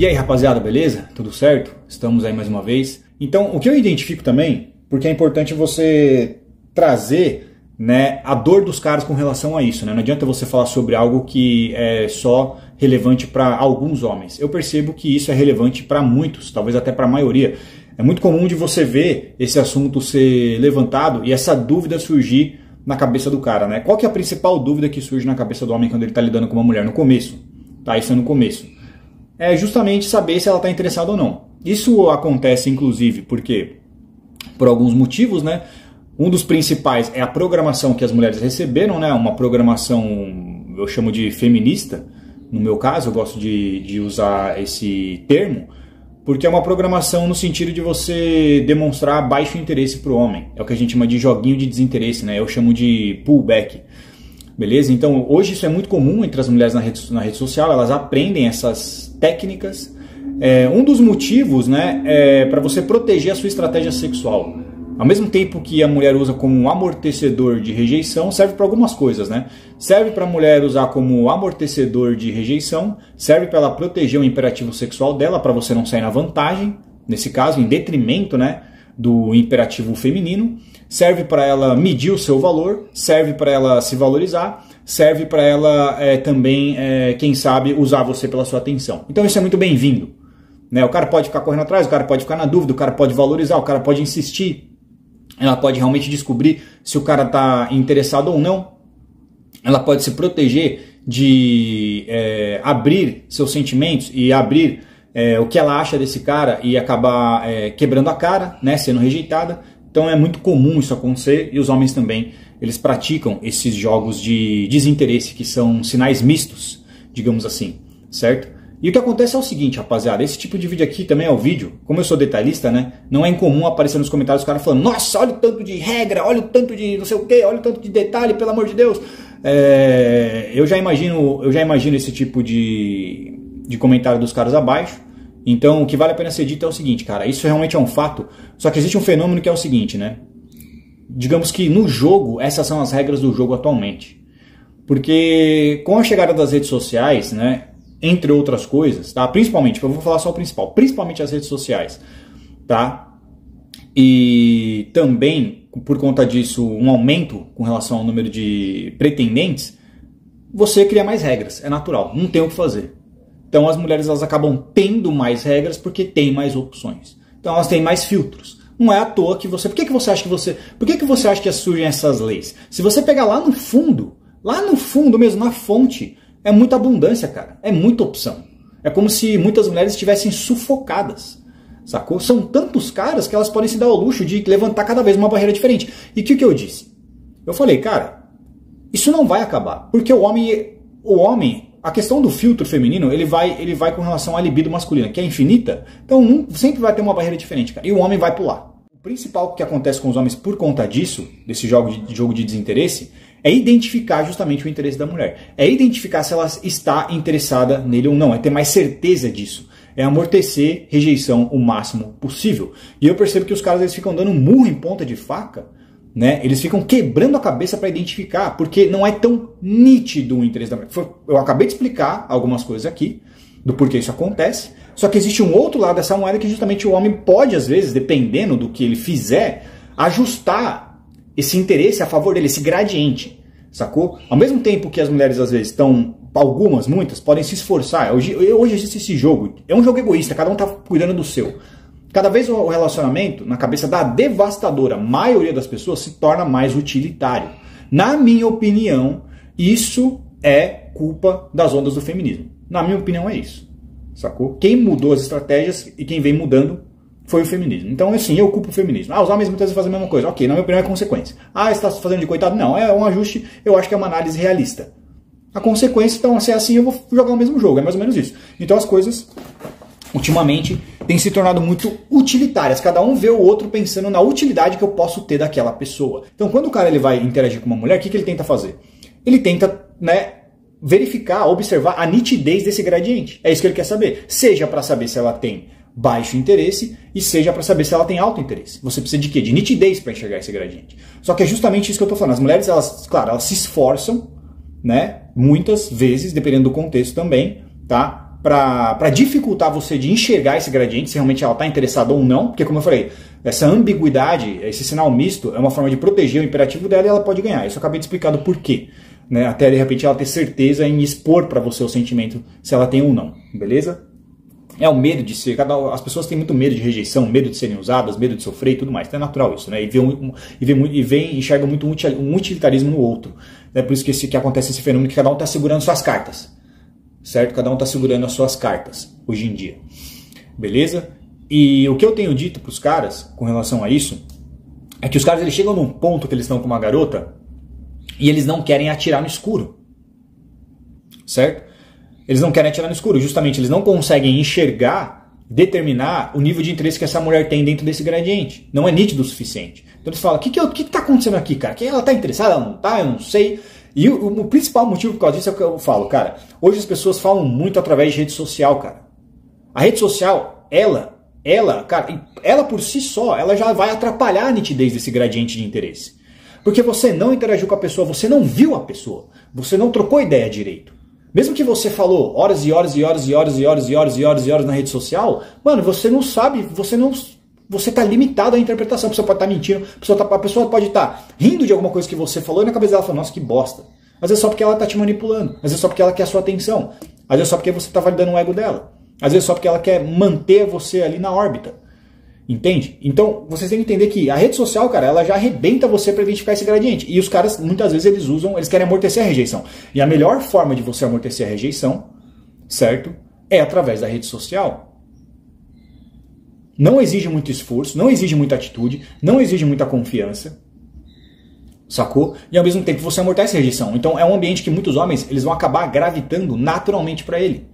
E aí, rapaziada, beleza? Tudo certo? Estamos aí mais uma vez. Então, o que eu identifico também, porque é importante você trazer, né, a dor dos caras com relação a isso, né? Não adianta você falar sobre algo que é só relevante para alguns homens. Eu percebo que isso é relevante para muitos, talvez até para a maioria. É muito comum de você ver esse assunto ser levantado e essa dúvida surgir na cabeça do cara, né? Qual que é a principal dúvida que surge na cabeça do homem quando ele está lidando com uma mulher? No começo, tá? Isso é no começo. É justamente saber se ela está interessada ou não. Isso acontece, inclusive, porque por alguns motivos, né? Um dos principais é a programação que as mulheres receberam, né? Uma programação, eu chamo de feminista. No meu caso, eu gosto de usar esse termo, porque é uma programação no sentido de você demonstrar baixo interesse para o homem. É o que a gente chama de joguinho de desinteresse, né? Eu chamo de pullback. Beleza? Então, hoje isso é muito comum entre as mulheres na rede social, elas aprendem essas técnicas. Um dos motivos, né, é para você proteger a sua estratégia sexual. Ao mesmo tempo que a mulher usa como um amortecedor de rejeição, serve para algumas coisas, né? Serve para a mulher usar como amortecedor de rejeição, serve para ela proteger o imperativo sexual dela, para você não sair na vantagem, nesse caso, em detrimento, né, do imperativo feminino, serve para ela medir o seu valor, serve para ela se valorizar, serve para ela também, quem sabe, usar você pela sua atenção. Então isso é muito bem-vindo, né? O cara pode ficar correndo atrás, o cara pode ficar na dúvida, o cara pode valorizar, o cara pode insistir. Ela pode realmente descobrir se o cara está interessado ou não. Ela pode se proteger de abrir seus sentimentos e abrir o que ela acha desse cara e acabar quebrando a cara, né, sendo rejeitada. Então é muito comum isso acontecer e os homens também, eles praticam esses jogos de desinteresse que são sinais mistos, digamos assim, certo? E o que acontece é o seguinte, rapaziada, esse tipo de vídeo aqui também é o vídeo, como eu sou detalhista, né, não é incomum aparecer nos comentários os caras falando, nossa, olha o tanto de regra, olha o tanto de não sei o que, olha o tanto de detalhe, pelo amor de Deus. Eu já imagino esse tipo de comentário dos caras abaixo. Então o que vale a pena ser dito é o seguinte, cara, isso realmente é um fato, só que existe um fenômeno que é o seguinte, né, digamos que no jogo, essas são as regras do jogo atualmente, porque com a chegada das redes sociais, né, entre outras coisas, tá? Principalmente, eu vou falar só o principal, principalmente as redes sociais, tá? E também, por conta disso, um aumento com relação ao número de pretendentes, você cria mais regras, é natural, não tem o que fazer. Então as mulheres elas acabam tendo mais regras porque tem mais opções. Então elas têm mais filtros. Não é à toa que você... Por que você acha que surgem essas leis? Se você pegar lá no fundo mesmo, na fonte, é muita abundância, cara. É muita opção. É como se muitas mulheres estivessem sufocadas, sacou? São tantos caras que elas podem se dar ao luxo de levantar cada vez uma barreira diferente. E o que eu disse? Eu falei, cara, isso não vai acabar. Porque o homem, a questão do filtro feminino, ele vai com relação à libido masculina, que é infinita. Então sempre vai ter uma barreira diferente, cara. E o homem vai pular. O principal que acontece com os homens por conta disso, desse jogo de desinteresse, é identificar justamente o interesse da mulher. É identificar se ela está interessada nele ou não. É ter mais certeza disso. É amortecer rejeição o máximo possível. E eu percebo que os caras eles ficam dando murro em ponta de faca, né? Eles ficam quebrando a cabeça para identificar, porque não é tão nítido o interesse da mulher. Eu acabei de explicar algumas coisas aqui do porquê isso acontece. Só que existe um outro lado dessa moeda que justamente o homem pode, às vezes, dependendo do que ele fizer, ajustar esse interesse a favor dele, esse gradiente, sacou? Ao mesmo tempo que as mulheres às vezes estão, muitas, podem se esforçar. Hoje existe esse jogo, é um jogo egoísta, cada um tá cuidando do seu. Cada vez o relacionamento, na cabeça da devastadora maioria das pessoas, se torna mais utilitário. Na minha opinião, isso é culpa das ondas do feminismo. Na minha opinião é isso, sacou? Quem mudou as estratégias e quem vem mudando foi o feminismo. Então, assim, eu culpo o feminismo. Os homens muitas vezes fazem a mesma coisa. Ok, na minha opinião é consequência. Você está fazendo de coitado? Não, é um ajuste, eu acho que é uma análise realista. A consequência, então, se é assim, eu vou jogar o mesmo jogo. É mais ou menos isso. Então, as coisas, ultimamente, têm se tornado muito utilitárias. Cada um vê o outro pensando na utilidade que eu posso ter daquela pessoa. Então, quando o cara ele vai interagir com uma mulher, o que ele tenta fazer? Ele tenta, né, verificar, observar a nitidez desse gradiente. É isso que ele quer saber. Seja para saber se ela tem baixo interesse e seja para saber se ela tem alto interesse. Você precisa de quê? De nitidez para enxergar esse gradiente. Só que é justamente isso que eu estou falando. As mulheres, elas se esforçam, né? Muitas vezes, dependendo do contexto também, tá? para dificultar você de enxergar esse gradiente, se realmente ela está interessada ou não, porque como eu falei, essa ambiguidade, esse sinal misto é uma forma de proteger o imperativo dela e ela pode ganhar. Isso eu acabei de explicar do porquê, né? Até de repente ela ter certeza em expor para você o sentimento, se ela tem ou não, beleza? É o medo de ser, as pessoas têm muito medo de rejeição, medo de serem usadas, medo de sofrer e tudo mais, então é natural isso, né? Enxerga muito um utilitarismo no outro. É por isso que acontece esse fenômeno que cada um está segurando suas cartas, certo? Cada um está segurando as suas cartas hoje em dia, beleza? E o que eu tenho dito para os caras com relação a isso é que os caras eles chegam num ponto que eles estão com uma garota e eles não querem atirar no escuro, certo? Eles não querem atirar no escuro, justamente eles não conseguem enxergar, determinar o nível de interesse que essa mulher tem dentro desse gradiente. Não é nítido o suficiente. Então eles falam, o que está acontecendo aqui, cara? Que ela está interessada, ela não está, eu não sei. E o principal motivo por causa disso é o que eu falo, cara. Hoje as pessoas falam muito através de rede social, cara. A rede social, cara, ela por si só, ela já vai atrapalhar a nitidez desse gradiente de interesse. Porque você não interagiu com a pessoa, você não viu a pessoa, você não trocou ideia direito. Mesmo que você falou horas e horas e horas e horas e horas e horas e horas e horas na rede social, mano, você não sabe, você tá limitado à interpretação. A pessoa pode estar mentindo, a pessoa pode estar rindo de alguma coisa que você falou e na cabeça dela fala, nossa, que bosta. Às vezes só porque ela tá te manipulando, às vezes só porque ela quer a sua atenção, às vezes só porque você tá validando o ego dela, às vezes só porque ela quer manter você ali na órbita. Entende? Então, vocês têm que entender que a rede social, cara, ela já arrebenta você para identificar esse gradiente. E os caras, muitas vezes, eles querem amortecer a rejeição. E a melhor forma de você amortecer a rejeição, certo? É através da rede social. Não exige muito esforço, não exige muita atitude, não exige muita confiança. Sacou? E ao mesmo tempo você amortece a rejeição. Então é um ambiente que muitos homens, eles vão acabar gravitando naturalmente para ele.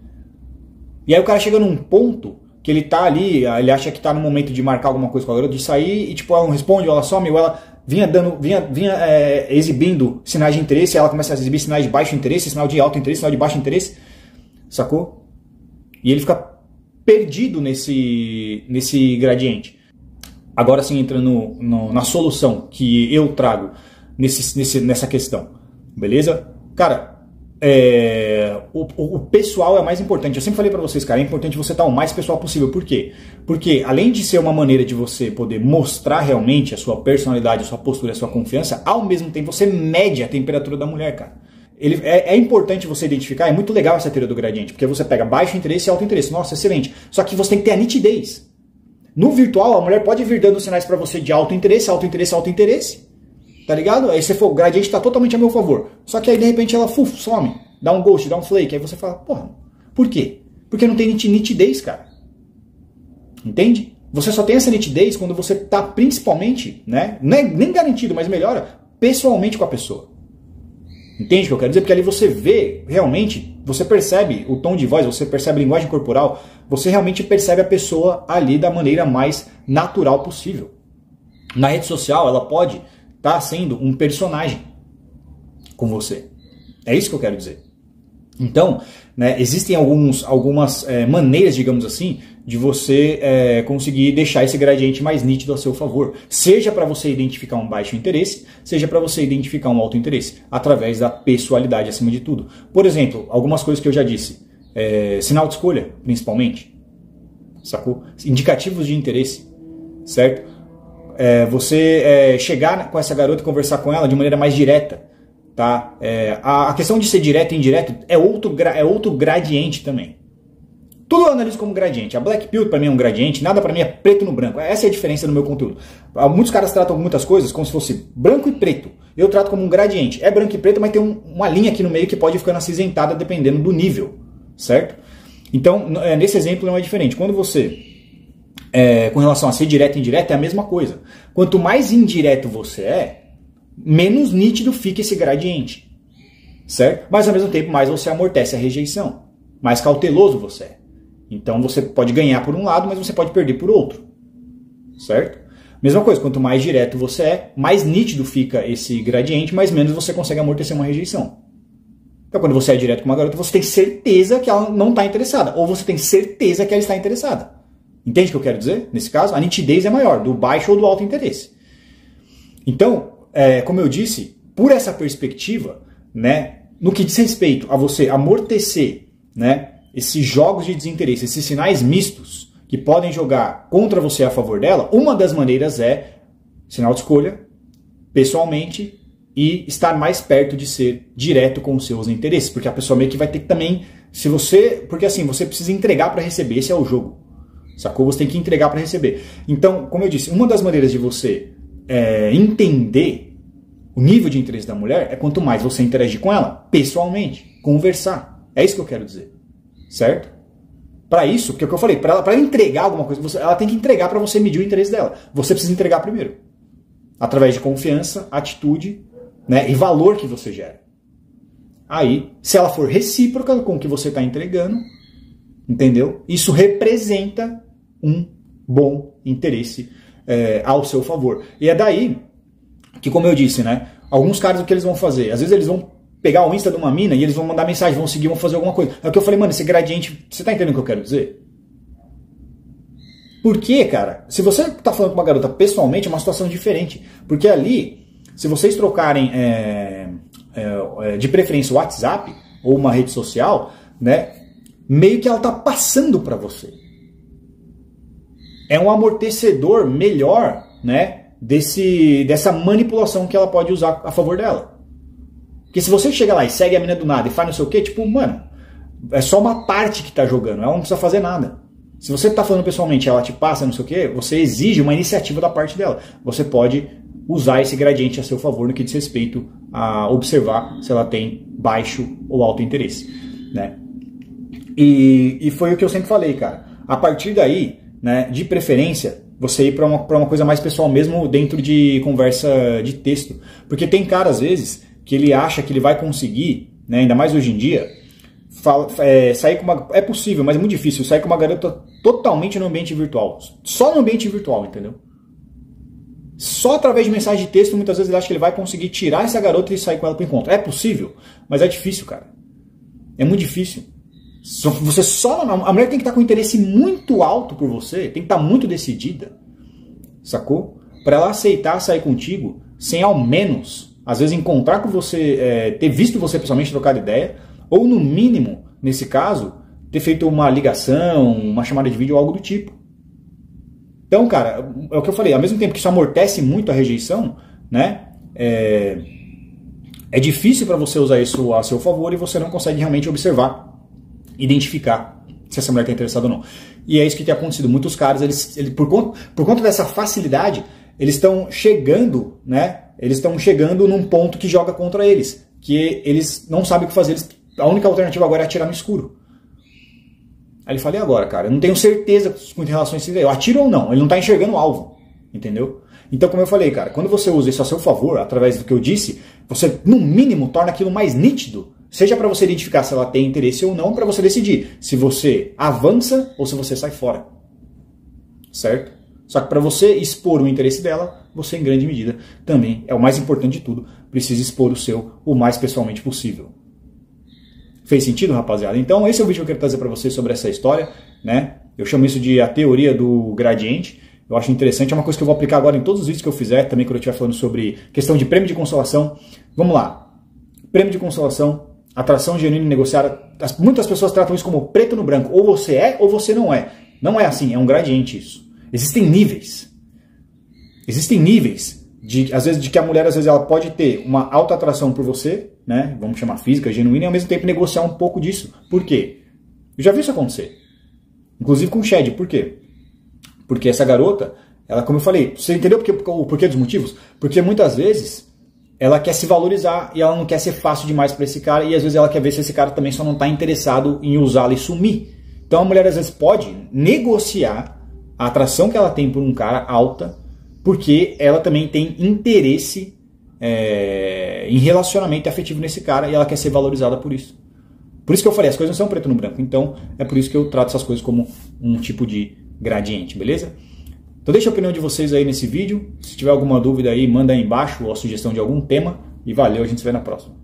E aí o cara chega num ponto que ele tá ali, ele acha que tá no momento de marcar alguma coisa com a garota, de sair, e tipo, ela não responde, ou ela some, ou ela vinha exibindo sinais de interesse, ela começa a exibir sinais de baixo interesse, sinal de alto interesse, sinal de baixo interesse, sacou? E ele fica perdido nesse gradiente. Agora sim, entrando na solução que eu trago nessa questão, beleza? Cara, o pessoal é mais importante. Eu sempre falei pra vocês, cara, é importante você estar o mais pessoal possível. Por quê? Porque além de ser uma maneira de você poder mostrar realmente a sua personalidade, a sua postura, a sua confiança, ao mesmo tempo você mede a temperatura da mulher, cara. É importante você identificar, é muito legal essa teoria do gradiente, porque você pega baixo interesse e alto interesse. Nossa, excelente. Só que você tem que ter a nitidez. No virtual, a mulher pode vir dando sinais pra você de alto interesse, alto interesse, alto interesse. Tá ligado? Aí você for, o gradiente tá totalmente a meu favor. Só que aí de repente ela some, dá um ghost, dá um flake. Aí você fala, porra, por quê? Porque não tem nitidez, cara. Entende? Você só tem essa nitidez quando você tá principalmente, né? Não é nem garantido, mas melhora pessoalmente com a pessoa. Entende o que eu quero dizer? Porque ali você vê realmente, você percebe o tom de voz, você percebe a linguagem corporal, você realmente percebe a pessoa ali da maneira mais natural possível. Na rede social, ela pode tá sendo um personagem com você. É isso que eu quero dizer. Então, né, existem algumas maneiras, digamos assim, de você conseguir deixar esse gradiente mais nítido a seu favor. Seja para você identificar um baixo interesse, seja para você identificar um alto interesse, através da pessoalidade acima de tudo. Por exemplo, algumas coisas que eu já disse. Sinal de escolha, principalmente. Sacou? Indicativos de interesse, certo? Você chegar com essa garota e conversar com ela de maneira mais direta, tá? A questão de ser direto e indireto é outro gradiente também. Tudo eu analiso como gradiente. A Black Pill para mim é um gradiente, nada para mim é preto no branco. Essa é a diferença no meu conteúdo. Muitos caras tratam muitas coisas como se fosse branco e preto. Eu trato como um gradiente. É branco e preto, mas tem uma linha aqui no meio que pode ficar acinzentada dependendo do nível, certo? Então, nesse exemplo não é diferente. Quando você com relação a ser direto e indireto, é a mesma coisa. Quanto mais indireto você menos nítido fica esse gradiente. Certo? Mas ao mesmo tempo, mais você amortece a rejeição. Mais cauteloso você é. Então você pode ganhar por um lado, mas você pode perder por outro. Certo? Mesma coisa, quanto mais direto você mais nítido fica esse gradiente, mas menos você consegue amortecer uma rejeição. Então quando você é direto com uma garota, você tem certeza que ela não está interessada. Ou você tem certeza que ela está interessada. Entende o que eu quero dizer? Nesse caso, a nitidez é maior, do baixo ou do alto interesse. Então, como eu disse, por essa perspectiva, né, no que diz respeito a você amortecer, né, esses jogos de desinteresse, esses sinais mistos que podem jogar contra você a favor dela, uma das maneiras é sinal de escolha, pessoalmente, e estar mais perto de ser direto com os seus interesses, porque a pessoa meio que vai ter que também, porque assim, você precisa entregar para receber, esse é o jogo, sacou? Você tem que entregar para receber. Então, como eu disse, uma das maneiras de você entender o nível de interesse da mulher é quanto mais você interagir com ela, pessoalmente, conversar. É isso que eu quero dizer, certo? Para isso, porque é o que eu falei, para ela entregar alguma coisa, ela tem que entregar para você medir o interesse dela. Você precisa entregar primeiro, através de confiança, atitude, né, e valor que você gera. Aí, se ela for recíproca com o que você está entregando, entendeu? Isso representa um bom interesse ao seu favor. E é daí que, como eu disse, né, alguns caras, o que eles vão fazer? Às vezes eles vão pegar o Insta de uma mina e eles vão mandar mensagem, vão seguir, vão fazer alguma coisa. É o que eu falei, mano, esse gradiente, você tá entendendo o que eu quero dizer? Por quê, cara? Se você tá falando com uma garota pessoalmente, é uma situação diferente. Porque ali, se vocês trocarem de preferência o WhatsApp ou uma rede social, né, meio que ela tá passando para você. É um amortecedor melhor, né, dessa manipulação que ela pode usar a favor dela. Porque se você chega lá e segue a mina do nada e faz não sei o quê, tipo, mano, é só uma parte que tá jogando, ela não precisa fazer nada. Se você tá falando pessoalmente, ela te passa não sei o quê, você exige uma iniciativa da parte dela. Você pode usar esse gradiente a seu favor no que diz respeito a observar se ela tem baixo ou alto interesse, né? E foi o que eu sempre falei, cara. A partir daí, né, de preferência, você ir para uma coisa mais pessoal mesmo dentro de conversa de texto. Porque tem cara, às vezes, que ele acha que ele vai conseguir, né, ainda mais hoje em dia, sair com uma... É possível, mas é muito difícil, sair com uma garota totalmente no ambiente virtual. Só no ambiente virtual, entendeu? Só através de mensagem de texto, muitas vezes ele acha que ele vai conseguir tirar essa garota e sair com ela para o encontro. É possível, mas é difícil, cara. É muito difícil. A mulher tem que estar com um interesse muito alto por você, tem que estar muito decidida, sacou? Para ela aceitar sair contigo, sem ao menos, às vezes, encontrar com você, ter visto você pessoalmente, trocar ideia, ou no mínimo, nesse caso, ter feito uma ligação, uma chamada de vídeo ou algo do tipo. Então, cara, é o que eu falei, ao mesmo tempo que isso amortece muito a rejeição, né, é difícil para você usar isso a seu favor e você não consegue realmente observar, identificar se essa mulher está interessada ou não. E é isso que tem acontecido. Muitos caras, eles por conta dessa facilidade, eles estão chegando, né, eles estão chegando num ponto que joga contra eles, que eles não sabem o que fazer, a única alternativa agora é atirar no escuro. Aí ele fala, e agora, cara? Eu não tenho certeza com relação a isso. Eu atiro ou não? Ele não está enxergando o alvo. Entendeu? Então, como eu falei, cara, quando você usa isso a seu favor, através do que eu disse, você, no mínimo, torna aquilo mais nítido. Seja para você identificar se ela tem interesse ou não, para você decidir se você avança ou se você sai fora. Certo? Só que para você expor o interesse dela, você, em grande medida, também é o mais importante de tudo, precisa expor o seu o mais pessoalmente possível. Fez sentido, rapaziada? Então esse é o vídeo que eu quero trazer para vocês sobre essa história, né? Eu chamo isso de a teoria do gradiente. Eu acho interessante, é uma coisa que eu vou aplicar agora em todos os vídeos que eu fizer, também quando eu estiver falando sobre questão de prêmio de consolação. Vamos lá. Prêmio de consolação, atração genuína e negociada. Muitas pessoas tratam isso como preto no branco. Ou você é ou você não é. Não é assim, é um gradiente isso. Existem níveis. Existem níveis. Às vezes, de que a mulher, às vezes, ela pode ter uma alta atração por você, né? Vamos chamar física, genuína, e ao mesmo tempo negociar um pouco disso. Por quê? Eu já vi isso acontecer. Inclusive com o Shed. Por quê? Porque essa garota, ela, como eu falei, você entendeu o porquê dos motivos? Porque muitas vezes ela quer se valorizar e ela não quer ser fácil demais para esse cara, e às vezes ela quer ver se esse cara também só não está interessado em usá-la e sumir. Então a mulher às vezes pode negociar a atração que ela tem por um cara alta, porque ela também tem interesse em relacionamento afetivo nesse cara e ela quer ser valorizada por isso. Por isso que eu falei, as coisas não são preto no branco. Então é por isso que eu trato essas coisas como um tipo de gradiente, beleza? Então deixa a opinião de vocês aí nesse vídeo. Se tiver alguma dúvida aí, manda aí embaixo ou a sugestão de algum tema. E valeu, a gente se vê na próxima.